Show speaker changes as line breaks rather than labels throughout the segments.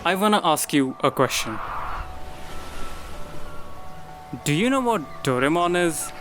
I wanna ask you a question. Do you know what Doraemon is?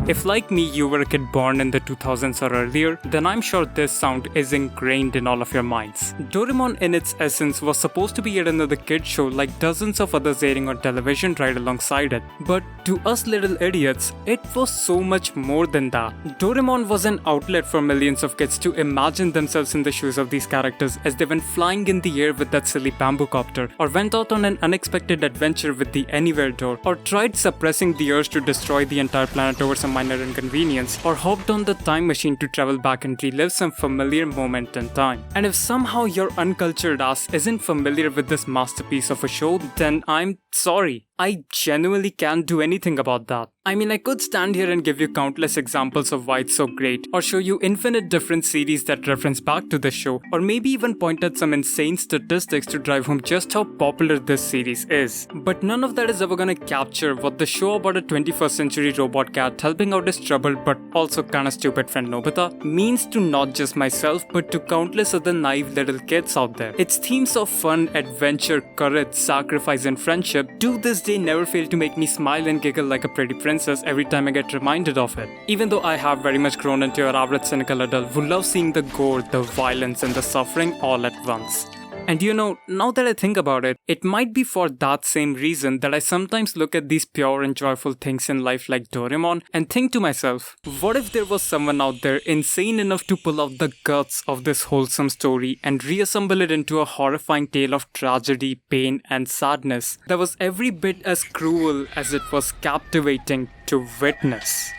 If like me you were a kid born in the 2000s or earlier, then I'm sure this sound is ingrained in all of your minds. Doraemon in its essence was supposed to be yet another kid show like dozens of others airing on television right alongside it. But to us little idiots, it was so much more than that. Doraemon was an outlet for millions of kids to imagine themselves in the shoes of these characters as they went flying in the air with that silly bamboo copter, or went out on an unexpected adventure with the Anywhere door, or tried suppressing the urge to destroy the entire planet over some minor inconvenience, or hopped on the time machine to travel back and relive some familiar moment in time. And if somehow your uncultured ass isn't familiar with this masterpiece of a show, then I'm sorry. I genuinely can't do anything about that. I mean, I could stand here and give you countless examples of why it's so great, or show you infinite different series that reference back to this show, or maybe even point at some insane statistics to drive home just how popular this series is. But none of that is ever gonna capture what the show about a 21st century robot cat helping out his troubled but also kinda stupid friend Nobita means to not just myself but to countless other naive little kids out there. Its themes of fun, adventure, courage, sacrifice and friendship to this day never fail to make me smile and giggle like a pretty princess every time I get reminded of it. Even though I have very much grown into your average cynical adult who loves seeing the gore, the violence and the suffering all at once. And you know, now that I think about it, it might be for that same reason that I sometimes look at these pure and joyful things in life like Doraemon and think to myself, what if there was someone out there insane enough to pull out the guts of this wholesome story and reassemble it into a horrifying tale of tragedy, pain and sadness that was every bit as cruel as it was captivating to witness?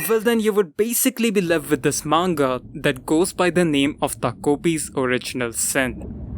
Well, then you would basically be left with this manga that goes by the name of Takopi's Original Sin.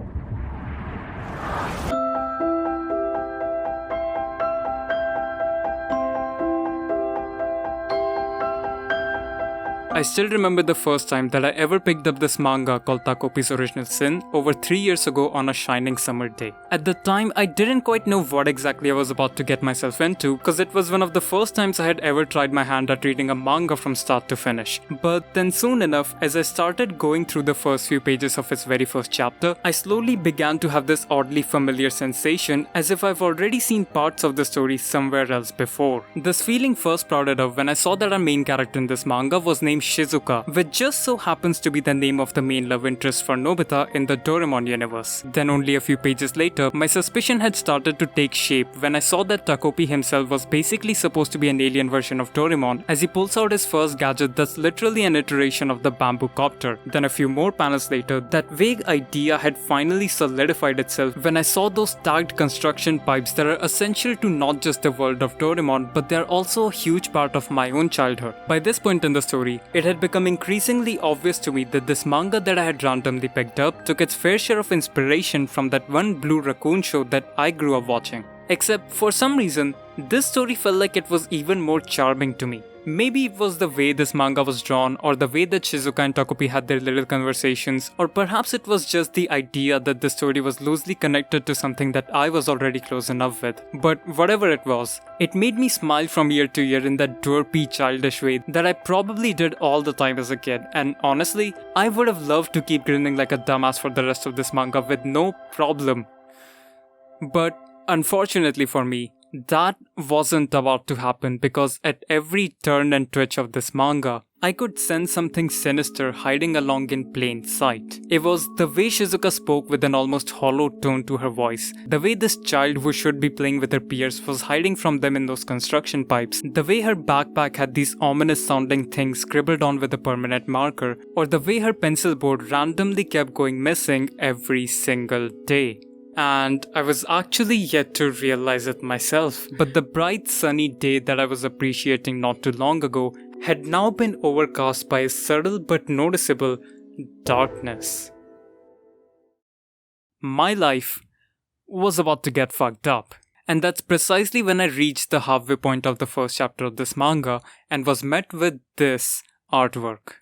I still remember the first time that I ever picked up this manga called Takopi's Original Sin over 3 years ago on a shining summer day. At the time, I didn't quite know what exactly I was about to get myself into because it was one of the first times I had ever tried my hand at reading a manga from start to finish. But then soon enough, as I started going through the first few pages of its very first chapter, I slowly began to have this oddly familiar sensation as if I've already seen parts of the story somewhere else before. This feeling first sprouted up when I saw that our main character in this manga was named Shizuka, which just so happens to be the name of the main love interest for Nobita in the Doraemon universe. Then only a few pages later, my suspicion had started to take shape when I saw that Takopi himself was basically supposed to be an alien version of Doraemon as he pulls out his first gadget that's literally an iteration of the bamboo copter. Then a few more panels later, that vague idea had finally solidified itself when I saw those tagged construction pipes that are essential to not just the world of Doraemon, but they're also a huge part of my own childhood. By this point in the story, it had become increasingly obvious to me that this manga that I had randomly picked up took its fair share of inspiration from that one Blue Raccoon show that I grew up watching. Except for some reason, this story felt like it was even more charming to me. Maybe it was the way this manga was drawn, or the way that Shizuka and Takopi had their little conversations, or perhaps it was just the idea that the story was loosely connected to something that I was already close enough with. But whatever it was, it made me smile from year to year in that derpy childish way that I probably did all the time as a kid, and honestly, I would have loved to keep grinning like a dumbass for the rest of this manga with no problem. But unfortunately for me, that wasn't about to happen because at every turn and twitch of this manga, I could sense something sinister hiding along in plain sight. It was the way Shizuka spoke with an almost hollow tone to her voice, the way this child who should be playing with her peers was hiding from them in those construction pipes, the way her backpack had these ominous sounding things scribbled on with a permanent marker, or the way her pencil board randomly kept going missing every single day. And I was actually yet to realize it myself, but the bright sunny day that I was appreciating not too long ago had now been overcast by a subtle but noticeable darkness. My life was about to get fucked up. And that's precisely when I reached the halfway point of the first chapter of this manga and was met with this artwork.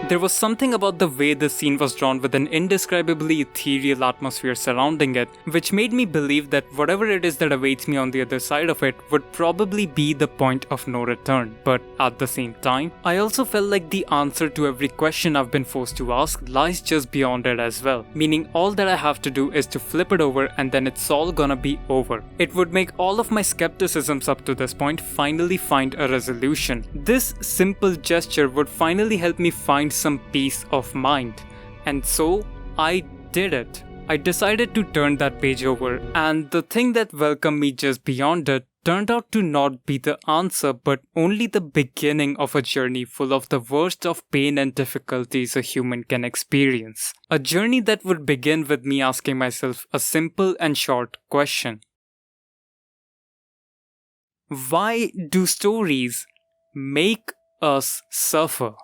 There was something about the way the scene was drawn with an indescribably ethereal atmosphere surrounding it, which made me believe that whatever it is that awaits me on the other side of it would probably be the point of no return. But at the same time, I also felt like the answer to every question I've been forced to ask lies just beyond it as well, meaning all that I have to do is to flip it over and then it's all gonna be over. It would make all of my skepticisms up to this point finally find a resolution. This simple gesture would finally help me find some peace of mind. And so, I did it. I decided to turn that page over, and the thing that welcomed me just beyond it turned out to not be the answer, but only the beginning of a journey full of the worst of pain and difficulties a human can experience. A journey that would begin with me asking myself a simple and short question. Why do stories make us suffer?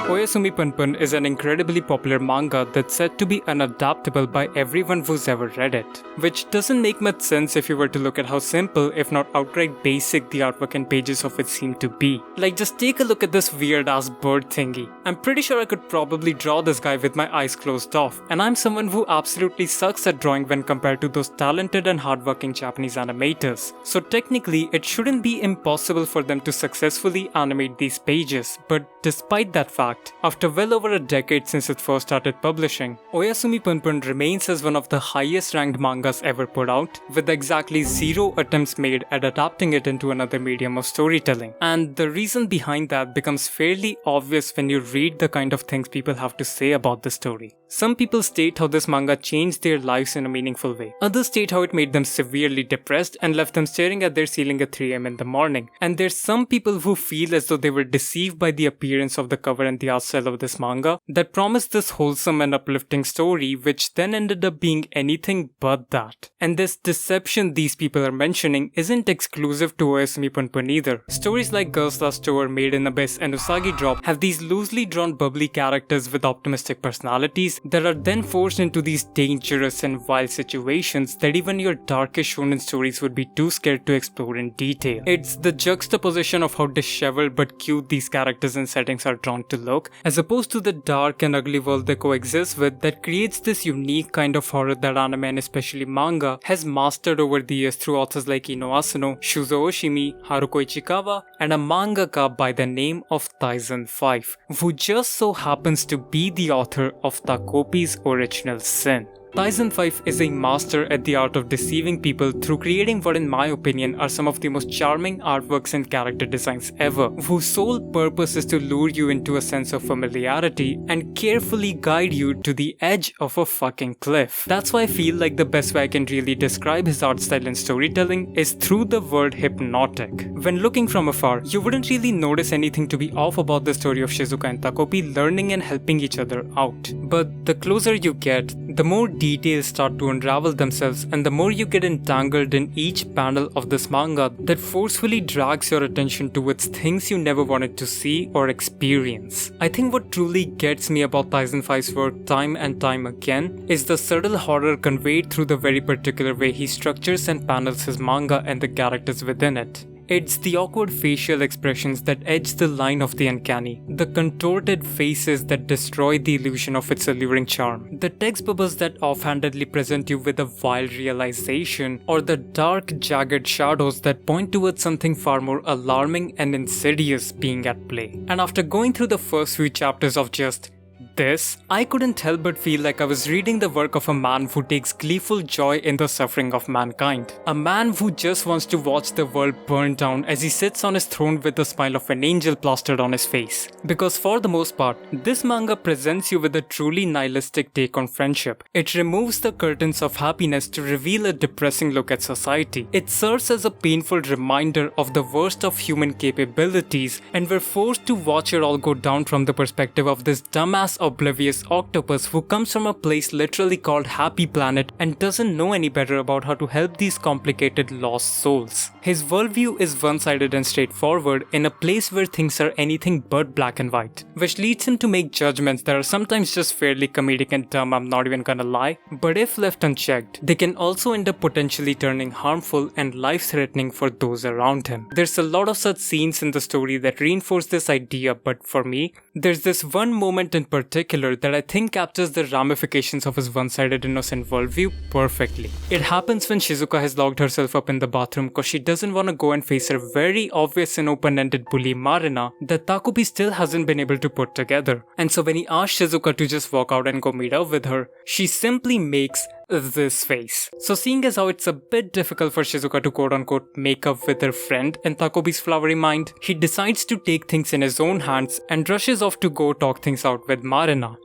Oyasumi Punpun is an incredibly popular manga that's said to be unadaptable by everyone who's ever read it, which doesn't make much sense if you were to look at how simple, if not outright basic, the artwork and pages of it seem to be. Like, just take a look at this weird ass bird thingy. I'm pretty sure I could probably draw this guy with my eyes closed off, and I'm someone who absolutely sucks at drawing when compared to those talented and hardworking Japanese animators. So technically, it shouldn't be impossible for them to successfully animate these pages, but despite that fact, after well over a decade since it first started publishing, Oyasumi Punpun remains as one of the highest ranked mangas ever put out, with exactly 0 attempts made at adapting it into another medium of storytelling. And the reason behind that becomes fairly obvious when you read the kind of things people have to say about the story. Some people state how this manga changed their lives in a meaningful way. Others state how it made them severely depressed and left them staring at their ceiling at 3 am in the morning. And there's some people who feel as though they were deceived by the appearance of the cover and the art style of this manga that promised this wholesome and uplifting story, which then ended up being anything but that. And this deception these people are mentioning isn't exclusive to Oyasumi Punpun either. Stories like Girls Last Tour, Made in Abyss, and Usagi Drop have these loosely drawn bubbly characters with optimistic personalities that are then forced into these dangerous and wild situations that even your darkest shonen stories would be too scared to explore in detail. It's the juxtaposition of how disheveled but cute these characters and settings are drawn to look, as opposed to the dark and ugly world they coexist with, that creates this unique kind of horror that anime and especially manga has mastered over the years through authors like Ino Asano, Shuzo Oshimi, Haruko Ichikawa, and a mangaka by the name of Tyson 5, who just so happens to be the author of Takopi's original Sin. Tyson 5 is a master at the art of deceiving people through creating what in my opinion are some of the most charming artworks and character designs ever, whose sole purpose is to lure you into a sense of familiarity and carefully guide you to the edge of a fucking cliff. That's why I feel like the best way I can really describe his art style and storytelling is through the word hypnotic. When looking from afar, you wouldn't really notice anything to be off about the story of Shizuka and Takopi learning and helping each other out. But the closer you get, the more details start to unravel themselves, and the more you get entangled in each panel of this manga that forcefully drags your attention towards things you never wanted to see or experience. I think what truly gets me about Tyson 5's work time and time again is the subtle horror conveyed through the very particular way he structures and panels his manga and the characters within it. It's the awkward facial expressions that edge the line of the uncanny, the contorted faces that destroy the illusion of its alluring charm, the text bubbles that offhandedly present you with a wild realization, or the dark, jagged shadows that point towards something far more alarming and insidious being at play. And after going through the first few chapters of just this, I couldn't help but feel like I was reading the work of a man who takes gleeful joy in the suffering of mankind. A man who just wants to watch the world burn down as he sits on his throne with the smile of an angel plastered on his face. Because for the most part, this manga presents you with a truly nihilistic take on friendship. It removes the curtains of happiness to reveal a depressing look at society. It serves as a painful reminder of the worst of human capabilities, and we're forced to watch it all go down from the perspective of this dumbass clueless, oblivious octopus who comes from a place literally called Happy Planet and doesn't know any better about how to help these complicated lost souls. His worldview is one-sided and straightforward in a place where things are anything but black and white, which leads him to make judgments that are sometimes just fairly comedic and dumb, I'm not even gonna lie, but if left unchecked, they can also end up potentially turning harmful and life-threatening for those around him. There's a lot of such scenes in the story that reinforce this idea, but for me, there's this one moment in particular that I think captures the ramifications of his one-sided innocent worldview perfectly. It happens when Shizuka has locked herself up in the bathroom because she doesn't want to go and face her very obvious and open-ended bully Marina that Takopi still hasn't been able to put together. And so when he asks Shizuka to just walk out and go meet up with her, she simply makes this face. So seeing as how it's a bit difficult for Shizuka to quote-unquote make up with her friend in Takopi's flowery mind, he decides to take things in his own hands and rushes off to go talk things out with Marina.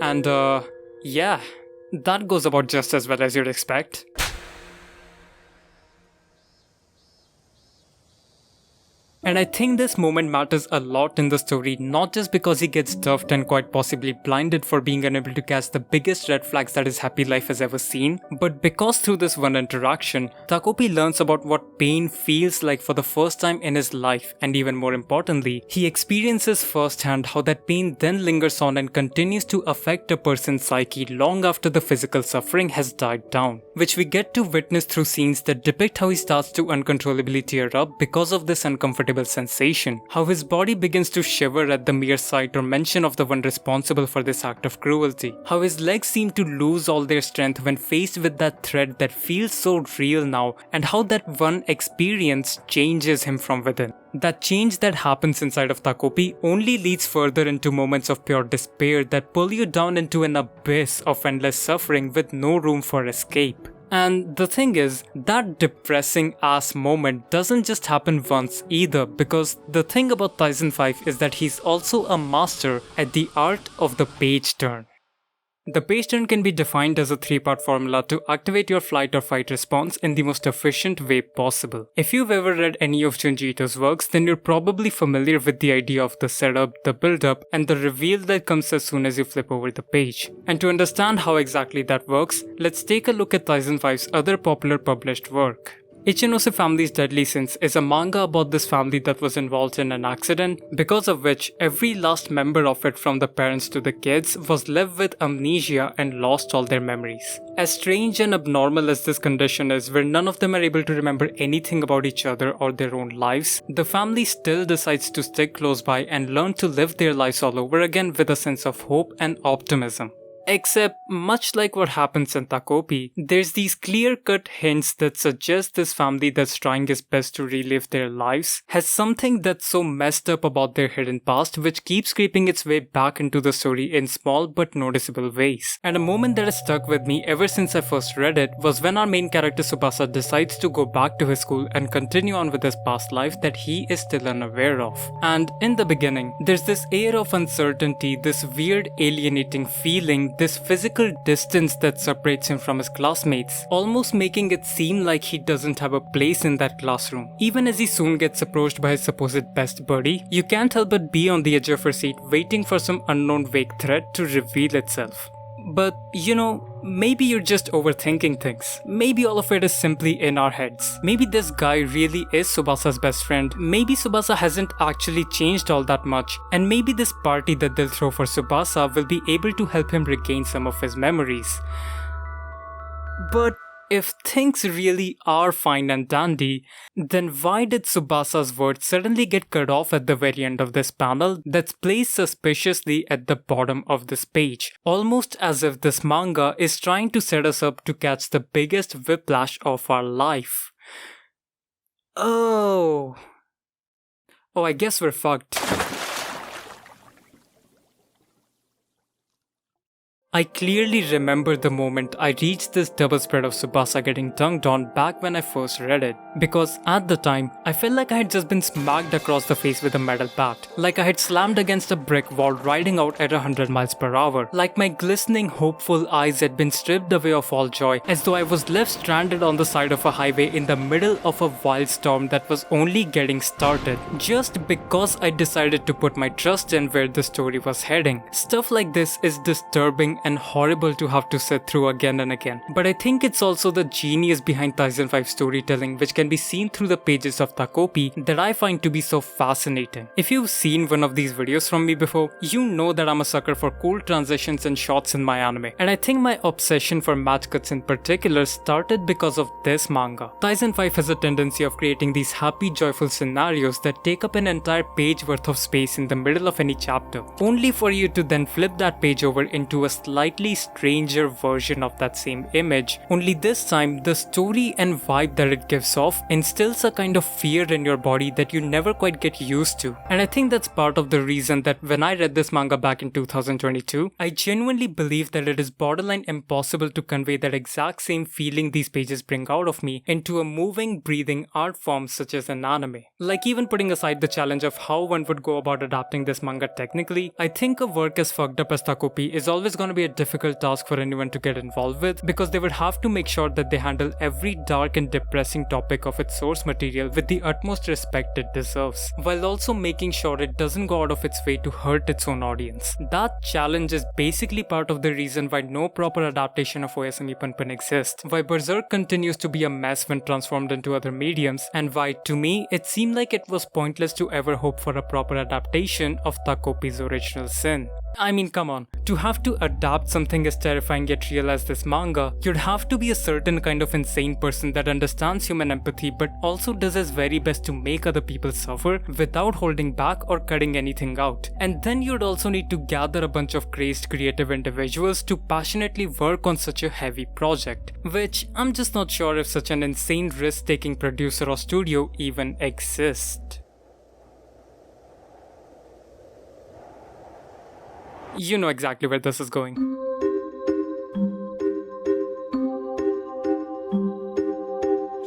And yeah, that goes about just as well as you'd expect. And I think this moment matters a lot in the story, not just because he gets duffed and quite possibly blinded for being unable to catch the biggest red flags that his happy life has ever seen, but because through this one interaction, Takopi learns about what pain feels like for the first time in his life, and even more importantly, he experiences firsthand how that pain then lingers on and continues to affect a person's psyche long after the physical suffering has died down, which we get to witness through scenes that depict how he starts to uncontrollably tear up because of this uncomfortable sensation, how his body begins to shiver at the mere sight or mention of the one responsible for this act of cruelty, how his legs seem to lose all their strength when faced with that threat that feels so real now, and how that one experience changes him from within. That change that happens inside of Takopi only leads further into moments of pure despair that pull you down into an abyss of endless suffering with no room for escape. And the thing is, that depressing ass moment doesn't just happen once either, because the thing about Tyson 5 is that he's also a master at the art of the page turn. The page turn can be defined as a 3-part formula to activate your flight or fight response in the most efficient way possible. If you've ever read any of Junji Ito's works, then you're probably familiar with the idea of the setup, the build-up, and the reveal that comes as soon as you flip over the page. And to understand how exactly that works, let's take a look at Tyson 5's other popular published work. Ichinose Family's Deadly Sins is a manga about this family that was involved in an accident, because of which every last member of it, from the parents to the kids, was left with amnesia and lost all their memories. As strange and abnormal as this condition is, where none of them are able to remember anything about each other or their own lives, the family still decides to stick close by and learn to live their lives all over again with a sense of hope and optimism. Except, much like what happens in Takopi, there's these clear-cut hints that suggest this family that's trying its best to relive their lives has something that's so messed up about their hidden past, which keeps creeping its way back into the story in small but noticeable ways. And a moment that has stuck with me ever since I first read it was when our main character Tsubasa decides to go back to his school and continue on with his past life that he is still unaware of. And in the beginning, there's this air of uncertainty, this weird alienating feeling, this physical distance that separates him from his classmates, almost making it seem like he doesn't have a place in that classroom. Even as he soon gets approached by his supposed best buddy, you can't help but be on the edge of your seat waiting for some unknown vague threat to reveal itself. But, you know, maybe you're just overthinking things. Maybe all of it is simply in our heads. Maybe this guy really is Tsubasa's best friend. Maybe Tsubasa hasn't actually changed all that much. And maybe this party that they'll throw for Tsubasa will be able to help him regain some of his memories. But if things really are fine and dandy, then why did Tsubasa's words suddenly get cut off at the very end of this panel that's placed suspiciously at the bottom of this page? Almost as if this manga is trying to set us up to catch the biggest whiplash of our life. Oh, I guess we're fucked. I clearly remember the moment I reached this double spread of Tsubasa getting dunked on back when I first read it, because at the time, I felt like I had just been smacked across the face with a metal bat, like I had slammed against a brick wall riding out at 100 miles per hour, like my glistening hopeful eyes had been stripped away of all joy, as though I was left stranded on the side of a highway in the middle of a wild storm that was only getting started, just because I decided to put my trust in where the story was heading. Stuff like this is disturbing and horrible to have to sit through again and again. But I think it's also the genius behind Tyson 5 storytelling, which can be seen through the pages of Takopi, that I find to be so fascinating. If you've seen one of these videos from me before, you know that I'm a sucker for cool transitions and shots in my anime. And I think my obsession for match cuts in particular started because of this manga. Tyson 5 has a tendency of creating these happy, joyful scenarios that take up an entire page worth of space in the middle of any chapter, only for you to then flip that page over into a slightly stranger version of that same image, only this time the story and vibe that it gives off instills a kind of fear in your body that you never quite get used to. And I think that's part of the reason that when I read this manga back in 2022, I genuinely believe that it is borderline impossible to convey that exact same feeling these pages bring out of me into a moving, breathing art form such as an anime. Like, even putting aside the challenge of how one would go about adapting this manga technically, I think a work as fucked up as Takopi is always going to be a difficult task for anyone to get involved with, because they would have to make sure that they handle every dark and depressing topic of its source material with the utmost respect it deserves, while also making sure it doesn't go out of its way to hurt its own audience. That challenge is basically part of the reason why no proper adaptation of Oyasumi Punpun exists, why Berserk continues to be a mess when transformed into other mediums, and why, to me, it seemed like it was pointless to ever hope for a proper adaptation of Takopi's original sin. I mean, come on, to have to adapt something as terrifying yet real as this manga, you'd have to be a certain kind of insane person that understands human empathy but also does his very best to make other people suffer without holding back or cutting anything out. And then you'd also need to gather a bunch of crazed creative individuals to passionately work on such a heavy project, which I'm just not sure if such an insane risk-taking producer or studio even exists. You know exactly where this is going.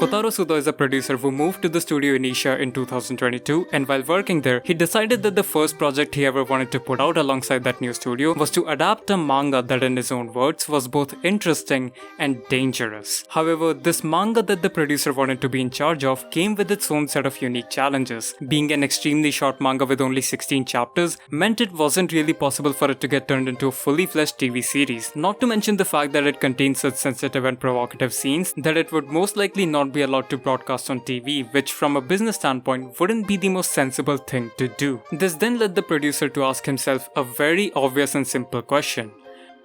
Kotaro Sudo is a producer who moved to the studio in Isha in 2022, and while working there, he decided that the first project he ever wanted to put out alongside that new studio was to adapt a manga that, in his own words, was both interesting and dangerous. However, this manga that the producer wanted to be in charge of came with its own set of unique challenges. Being an extremely short manga with only 16 chapters meant it wasn't really possible for it to get turned into a fully fleshed TV series, not to mention the fact that it contains such sensitive and provocative scenes that it would most likely not be allowed to broadcast on TV, which from a business standpoint wouldn't be the most sensible thing to do. This then led the producer to ask himself a very obvious and simple question.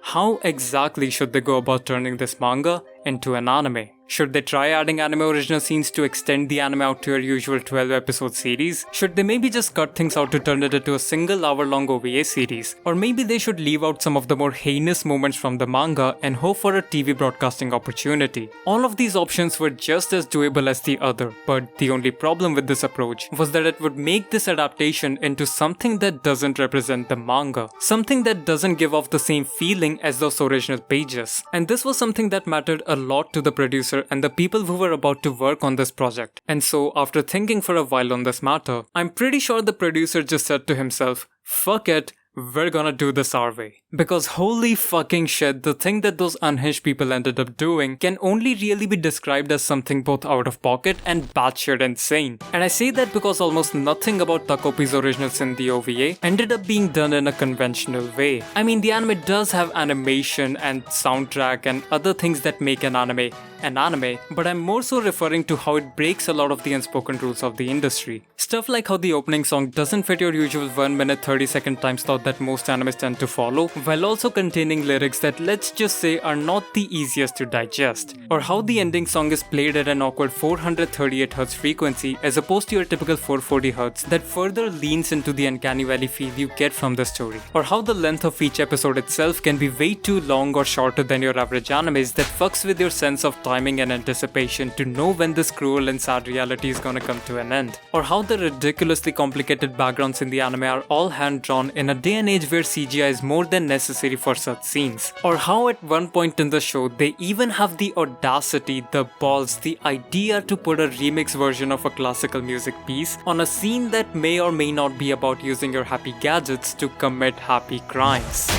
How exactly should they go about turning this manga into an anime? Should they try adding anime original scenes to extend the anime out to your usual 12-episode series? Should they maybe just cut things out to turn it into a single hour-long OVA series? Or maybe they should leave out some of the more heinous moments from the manga and hope for a TV broadcasting opportunity? All of these options were just as doable as the other, but the only problem with this approach was that it would make this adaptation into something that doesn't represent the manga, something that doesn't give off the same feeling as those original pages. And this was something that mattered a lot to the producer and the people who were about to work on this project. And so, after thinking for a while on this matter, I'm pretty sure the producer just said to himself, fuck it, we're gonna do this our way. Because holy fucking shit, the thing that those unhinged people ended up doing can only really be described as something both out of pocket and batshit insane. And I say that because almost nothing about Takopi's original sin, the OVA, ended up being done in a conventional way. I mean, the anime does have animation and soundtrack and other things that make an anime, but I'm more so referring to how it breaks a lot of the unspoken rules of the industry. Stuff like how the opening song doesn't fit your usual 1 minute 30-second time slot that most animes tend to follow, while also containing lyrics that, let's just say, are not the easiest to digest. Or how the ending song is played at an awkward 438Hz frequency as opposed to your typical 440Hz that further leans into the uncanny valley feel you get from the story. Or how the length of each episode itself can be way too long or shorter than your average animes that fucks with your sense of timing and anticipation to know when this cruel and sad reality is gonna come to an end. Or how the ridiculously complicated backgrounds in the anime are all hand-drawn in a day and age where CGI is more than necessary for such scenes. Or how at one point in the show they even have the audacity, the balls, the idea to put a remix version of a classical music piece on a scene that may or may not be about using your happy gadgets to commit happy crimes.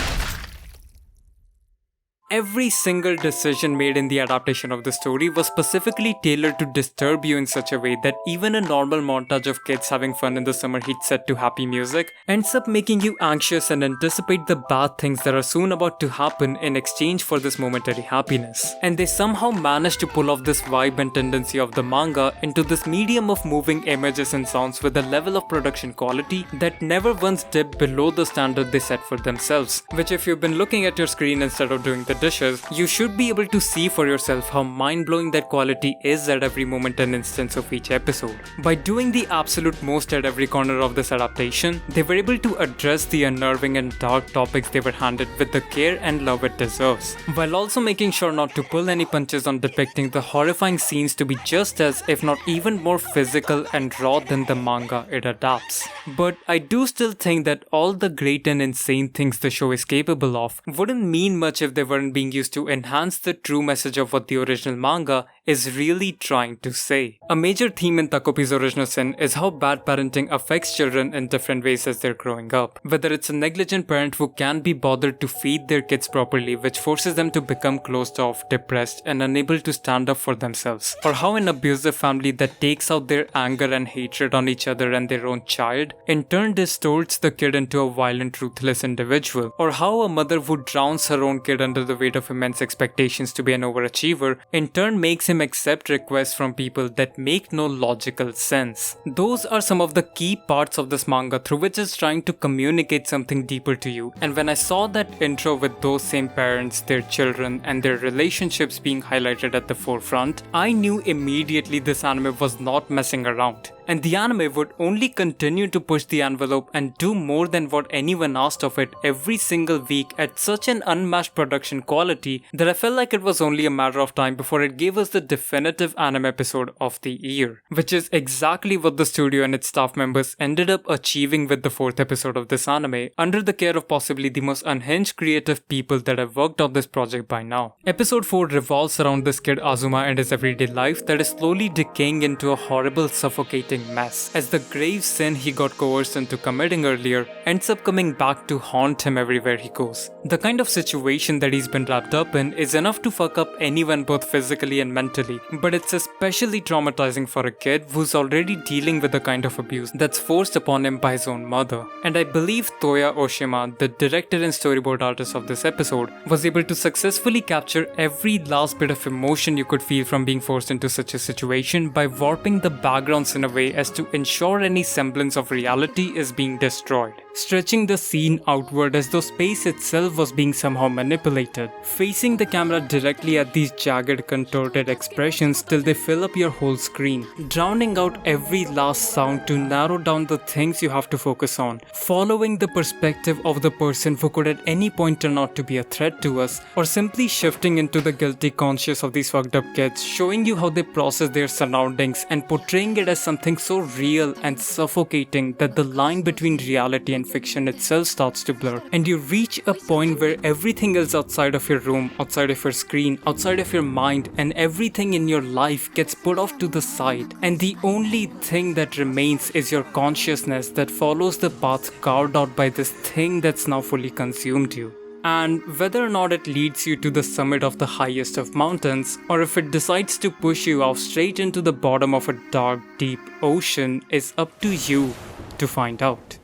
Every single decision made in the adaptation of the story was specifically tailored to disturb you in such a way that even a normal montage of kids having fun in the summer heat set to happy music ends up making you anxious and anticipate the bad things that are soon about to happen in exchange for this momentary happiness. And they somehow managed to pull off this vibe and tendency of the manga into this medium of moving images and sounds with a level of production quality that never once dipped below the standard they set for themselves, which if you've been looking at your screen instead of doing the dishes, you should be able to see for yourself how mind-blowing that quality is at every moment and instance of each episode. By doing the absolute most at every corner of this adaptation, they were able to address the unnerving and dark topics they were handed with the care and love it deserves, while also making sure not to pull any punches on depicting the horrifying scenes to be just as, if not even more physical and raw than the manga it adapts. But I do still think that all the great and insane things the show is capable of wouldn't mean much if they weren't being used to enhance the true message of what the original manga is really trying to say. A major theme in Takopi's original sin is how bad parenting affects children in different ways as they're growing up. Whether it's a negligent parent who can't be bothered to feed their kids properly, which forces them to become closed off, depressed, and unable to stand up for themselves. Or how an abusive family that takes out their anger and hatred on each other and their own child, in turn distorts the kid into a violent, ruthless individual. Or how a mother who drowns her own kid under the weight of immense expectations to be an overachiever, in turn makes him accept requests from people that make no logical sense. Those are some of the key parts of this manga through which it's trying to communicate something deeper to you. And when I saw that intro with those same parents, their children, and their relationships being highlighted at the forefront, I knew immediately this anime was not messing around. And the anime would only continue to push the envelope and do more than what anyone asked of it every single week at such an unmatched production quality that I felt like it was only a matter of time before it gave us the definitive anime episode of the year. Which is exactly what the studio and its staff members ended up achieving with the 4th episode of this anime, under the care of possibly the most unhinged creative people that have worked on this project by now. Episode 4 revolves around this kid Azuma and his everyday life that is slowly decaying into a horrible, suffocating mess, as the grave sin he got coerced into committing earlier ends up coming back to haunt him everywhere he goes. The kind of situation that he's been wrapped up in is enough to fuck up anyone both physically and mentally, but it's especially traumatizing for a kid who's already dealing with the kind of abuse that's forced upon him by his own mother. And I believe Toya Oshima, the director and storyboard artist of this episode, was able to successfully capture every last bit of emotion you could feel from being forced into such a situation by warping the backgrounds in a way as to ensure any semblance of reality is being destroyed, stretching the scene outward as though space itself was being somehow manipulated, facing the camera directly at these jagged, contorted expressions till they fill up your whole screen, drowning out every last sound to narrow down the things you have to focus on, following the perspective of the person who could at any point turn out to be a threat to us, or simply shifting into the guilty conscience of these fucked up kids, showing you how they process their surroundings and portraying it as something so real and suffocating that the line between reality and fiction itself starts to blur, and you reach a point where everything else outside of your room, outside of your screen, outside of your mind, and everything in your life gets put off to the side, and the only thing that remains is your consciousness that follows the path carved out by this thing that's now fully consumed you. And whether or not it leads you to the summit of the highest of mountains, or if it decides to push you off straight into the bottom of a dark, deep ocean, is up to you to find out.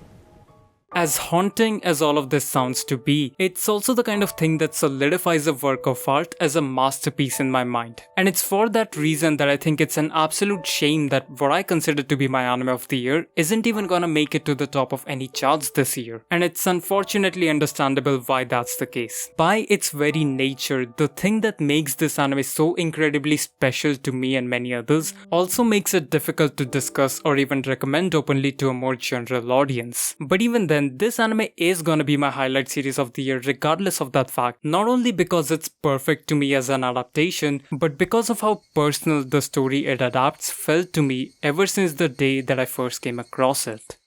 As haunting as all of this sounds to be, it's also the kind of thing that solidifies a work of art as a masterpiece in my mind. And it's for that reason that I think it's an absolute shame that what I consider to be my anime of the year isn't even gonna make it to the top of any charts this year. And it's unfortunately understandable why that's the case. By its very nature, the thing that makes this anime so incredibly special to me and many others also makes it difficult to discuss or even recommend openly to a more general audience. But even then, this anime is gonna be my highlight series of the year regardless of that fact, not only because it's perfect to me as an adaptation, but because of how personal the story it adapts felt to me ever since the day that I first came across it.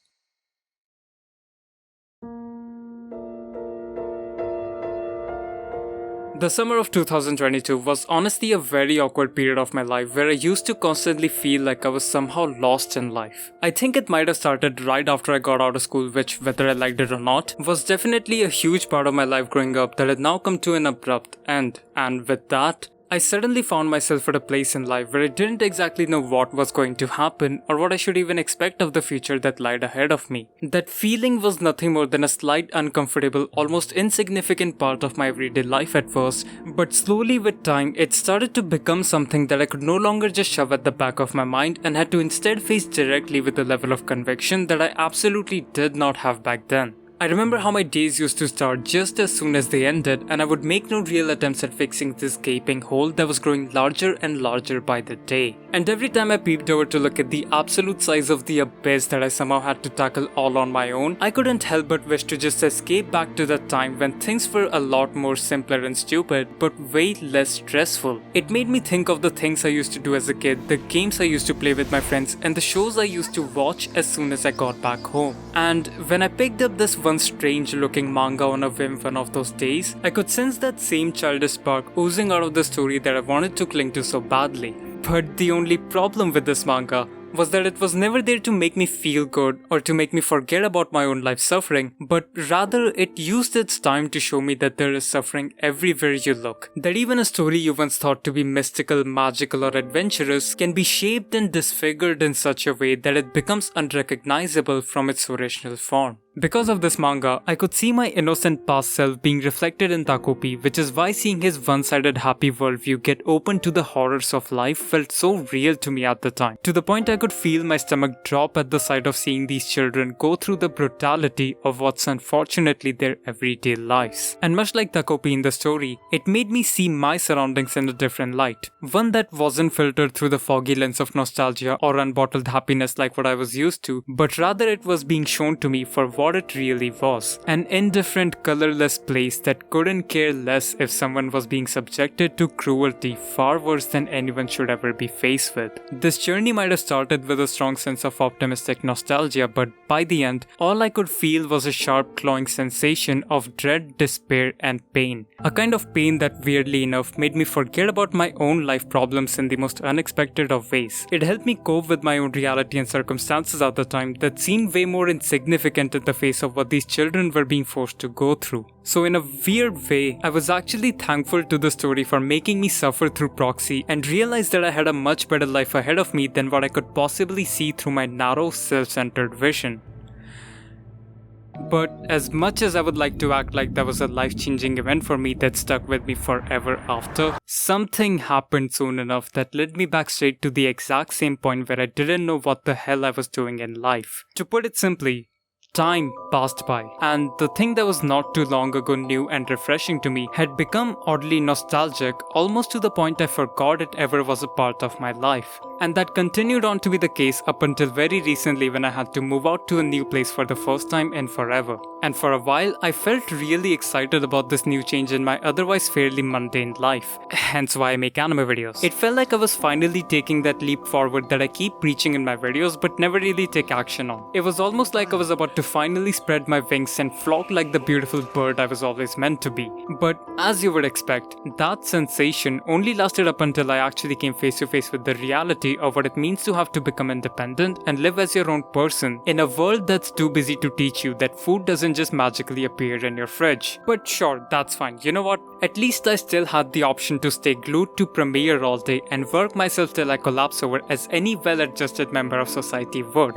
The summer of 2022 was honestly a very awkward period of my life where I used to constantly feel like I was somehow lost in life. I think it might have started right after I got out of school, which, whether I liked it or not, was definitely a huge part of my life growing up that had now come to an abrupt end. And with that, I suddenly found myself at a place in life where I didn't exactly know what was going to happen or what I should even expect of the future that lied ahead of me. That feeling was nothing more than a slight uncomfortable, almost insignificant part of my everyday life at first, but slowly with time it started to become something that I could no longer just shove at the back of my mind and had to instead face directly with a level of conviction that I absolutely did not have back then. I remember how my days used to start just as soon as they ended, and I would make no real attempts at fixing this gaping hole that was growing larger and larger by the day. And every time I peeped over to look at the absolute size of the abyss that I somehow had to tackle all on my own, I couldn't help but wish to just escape back to that time when things were a lot more simpler and stupid, but way less stressful. It made me think of the things I used to do as a kid, the games I used to play with my friends, and the shows I used to watch as soon as I got back home. And when I picked up this one strange looking manga on a whim one of those days, I could sense that same childish spark oozing out of the story that I wanted to cling to so badly. But the only problem with this manga was that it was never there to make me feel good or to make me forget about my own life suffering, but rather it used its time to show me that there is suffering everywhere you look. That even a story you once thought to be mystical, magical or adventurous can be shaped and disfigured in such a way that it becomes unrecognizable from its original form. Because of this manga, I could see my innocent past self being reflected in Takopi, which is why seeing his one-sided happy worldview get open to the horrors of life felt so real to me at the time. To the point I could feel my stomach drop at the sight of seeing these children go through the brutality of what's unfortunately their everyday lives. And much like Takopi in the story, it made me see my surroundings in a different light. One that wasn't filtered through the foggy lens of nostalgia or unbottled happiness like what I was used to, but rather it was being shown to me for what it really was. An indifferent, colorless place that couldn't care less if someone was being subjected to cruelty far worse than anyone should ever be faced with. This journey might have started with a strong sense of optimistic nostalgia, but by the end, all I could feel was a sharp clawing sensation of dread, despair, and pain. A kind of pain that weirdly enough made me forget about my own life problems in the most unexpected of ways. It helped me cope with my own reality and circumstances at the time that seemed way more insignificant in the face of what these children were being forced to go through. So in a weird way, I was actually thankful to the story for making me suffer through proxy and realize that I had a much better life ahead of me than what I could possibly see through my narrow, self-centered vision. But as much as I would like to act like that was a life-changing event for me that stuck with me forever after, something happened soon enough that led me back straight to the exact same point where I didn't know what the hell I was doing in life. To put it simply, time passed by, and the thing that was not too long ago new and refreshing to me had become oddly nostalgic, almost to the point I forgot it ever was a part of my life. And that continued on to be the case up until very recently when I had to move out to a new place for the first time in forever. And for a while, I felt really excited about this new change in my otherwise fairly mundane life. Hence why I make anime videos. It felt like I was finally taking that leap forward that I keep preaching in my videos but never really take action on. It was almost like I was about to finally spread my wings and flock like the beautiful bird I was always meant to be. But as you would expect, that sensation only lasted up until I actually came face to face with the reality of what it means to have to become independent and live as your own person in a world that's too busy to teach you that food doesn't just magically appear in your fridge. But sure, that's fine. You know what? At least I still had the option to stay glued to Premiere all day and work myself till I collapse over as any well-adjusted member of society would.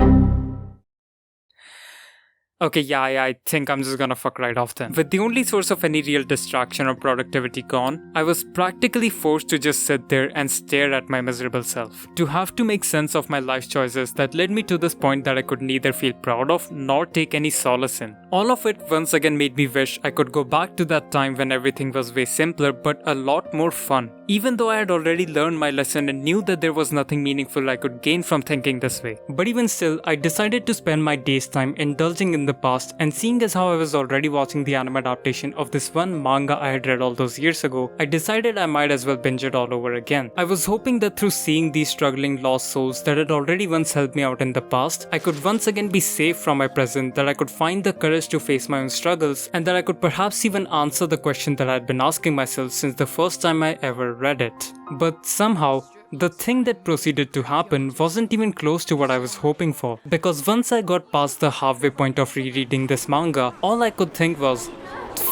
Okay, yeah, I think I'm just gonna fuck right off then. With the only source of any real distraction or productivity gone, I was practically forced to just sit there and stare at my miserable self. To have to make sense of my life choices that led me to this point that I could neither feel proud of nor take any solace in. All of it once again made me wish I could go back to that time when everything was way simpler but a lot more fun. Even though I had already learned my lesson and knew that there was nothing meaningful I could gain from thinking this way. But even still, I decided to spend my day's time indulging in the past, and seeing as how I was already watching the anime adaptation of this one manga I had read all those years ago, I decided I might as well binge it all over again. I was hoping that through seeing these struggling lost souls that had already once helped me out in the past, I could once again be safe from my present, that I could find the courage to face my own struggles, and that I could perhaps even answer the question that I had been asking myself since the first time I ever read it. But somehow, the thing that proceeded to happen wasn't even close to what I was hoping for, because once I got past the halfway point of rereading this manga, all I could think was,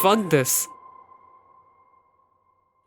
fuck this.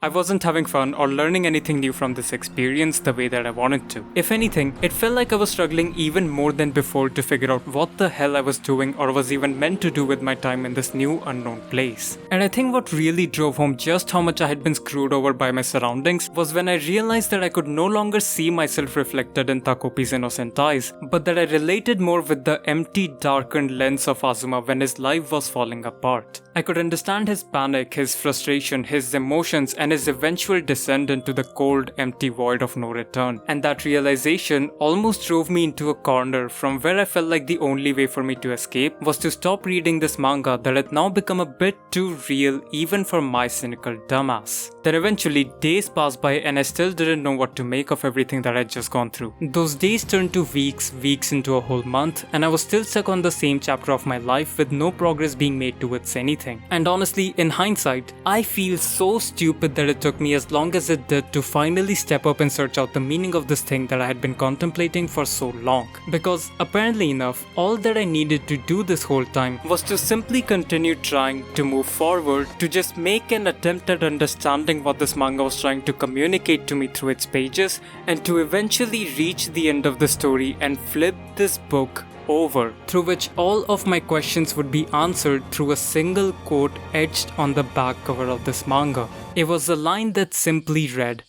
I wasn't having fun or learning anything new from this experience the way that I wanted to. If anything, it felt like I was struggling even more than before to figure out what the hell I was doing or was even meant to do with my time in this new unknown place. And I think what really drove home just how much I had been screwed over by my surroundings was when I realized that I could no longer see myself reflected in Takopi's innocent eyes, but that I related more with the empty, darkened lens of Azuma when his life was falling apart. I could understand his panic, his frustration, his emotions, and his eventual descent into the cold, empty void of no return. And that realization almost drove me into a corner from where I felt like the only way for me to escape was to stop reading this manga that had now become a bit too real even for my cynical dumbass. Then eventually, days passed by and I still didn't know what to make of everything that I'd just gone through. Those days turned to weeks, weeks into a whole month, and I was still stuck on the same chapter of my life with no progress being made towards anything. And honestly, in hindsight, I feel so stupid that it took me as long as it did to finally step up and search out the meaning of this thing that I had been contemplating for so long. Because apparently enough, all that I needed to do this whole time was to simply continue trying to move forward, to just make an attempt at understanding what this manga was trying to communicate to me through its pages, and to eventually reach the end of the story and flip this book over, through which all of my questions would be answered through a single quote etched on the back cover of this manga. It was a line that simply read,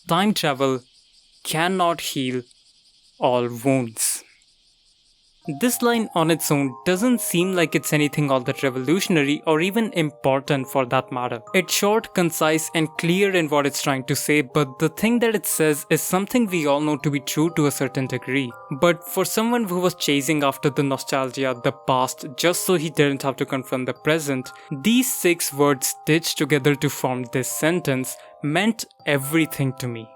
"Time travel cannot heal all wounds." This line on its own doesn't seem like it's anything all that revolutionary or even important for that matter. It's short, concise, and clear in what it's trying to say, but the thing that it says is something we all know to be true to a certain degree. But for someone who was chasing after the nostalgia, the past, just so he didn't have to confront the present, these 6 words stitched together to form this sentence meant everything to me.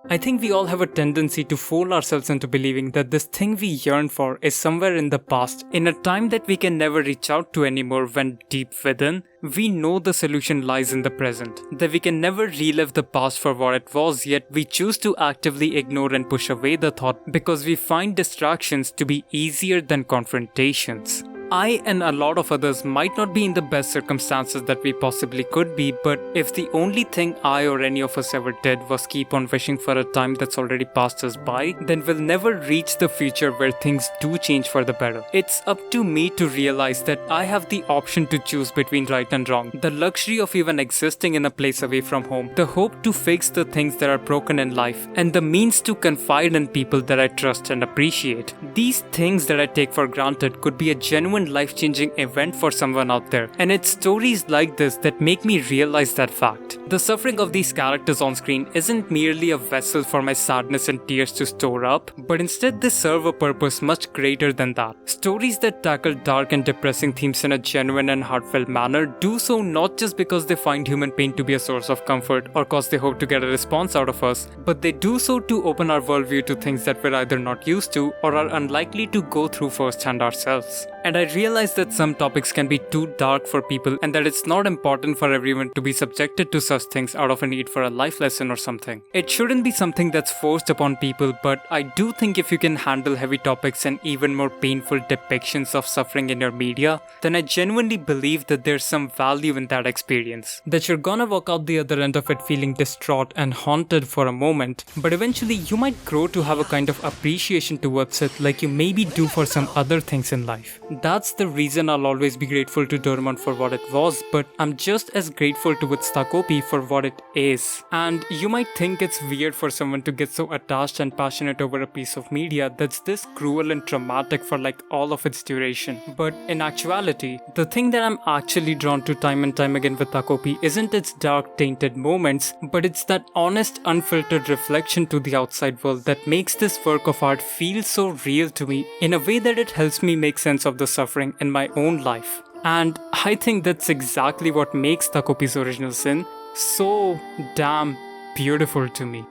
I think we all have a tendency to fool ourselves into believing that this thing we yearn for is somewhere in the past, in a time that we can never reach out to anymore, when deep within, we know the solution lies in the present, that we can never relive the past for what it was, yet we choose to actively ignore and push away the thought because we find distractions to be easier than confrontations. I and a lot of others might not be in the best circumstances that we possibly could be, but if the only thing I or any of us ever did was keep on wishing for a time that's already passed us by, then we'll never reach the future where things do change for the better. It's up to me to realize that I have the option to choose between right and wrong, the luxury of even existing in a place away from home, the hope to fix the things that are broken in life, and the means to confide in people that I trust and appreciate. These things that I take for granted could be a genuine life-changing event for someone out there, and it's stories like this that make me realize that fact. The suffering of these characters on screen isn't merely a vessel for my sadness and tears to store up, but instead they serve a purpose much greater than that. Stories that tackle dark and depressing themes in a genuine and heartfelt manner do so not just because they find human pain to be a source of comfort or cause they hope to get a response out of us, but they do so to open our worldview to things that we're either not used to or are unlikely to go through firsthand ourselves. And I realize that some topics can be too dark for people, and that it's not important for everyone to be subjected to such things out of a need for a life lesson or something. It shouldn't be something that's forced upon people, but I do think if you can handle heavy topics and even more painful depictions of suffering in your media, then I genuinely believe that there's some value in that experience. That you're gonna walk out the other end of it feeling distraught and haunted for a moment, but eventually you might grow to have a kind of appreciation towards it like you maybe do for some other things in life. That's the reason I'll always be grateful to Doraemon for what it was, but I'm just as grateful towards Takopi for what it is. And you might think it's weird for someone to get so attached and passionate over a piece of media that's this cruel and traumatic for like all of its duration. But in actuality, the thing that I'm actually drawn to time and time again with Takopi isn't its dark, tainted moments, but it's that honest, unfiltered reflection to the outside world that makes this work of art feel so real to me in a way that it helps me make sense of the suffering in my own life. And I think that's exactly what makes Takopi's original sin so damn beautiful to me.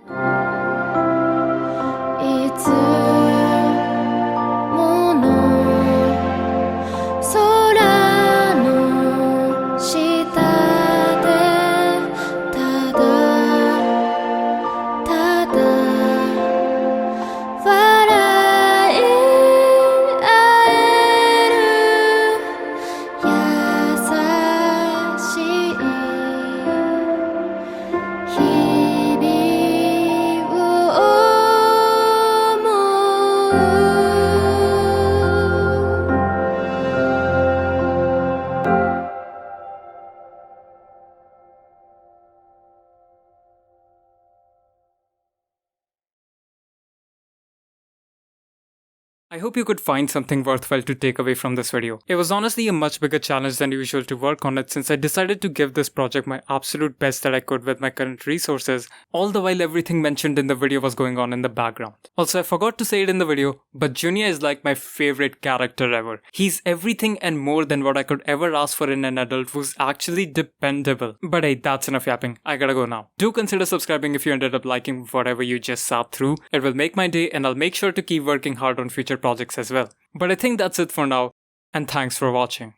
いつもの空の下でただただ笑い合える優しい日々を思う
I hope you could find something worthwhile to take away from this video. It was honestly a much bigger challenge than usual to work on it, since I decided to give this project my absolute best that I could with my current resources, all the while everything mentioned in the video was going on in the background. Also, I forgot to say it in the video, but Junior is like my favorite character ever. He's everything and more than what I could ever ask for in an adult who's actually dependable. But hey, that's enough yapping. I gotta go now. Do consider subscribing if you ended up liking whatever you just sat through. It will make my day, and I'll make sure to keep working hard on future projects as well. But I think that's it for now, and thanks for watching.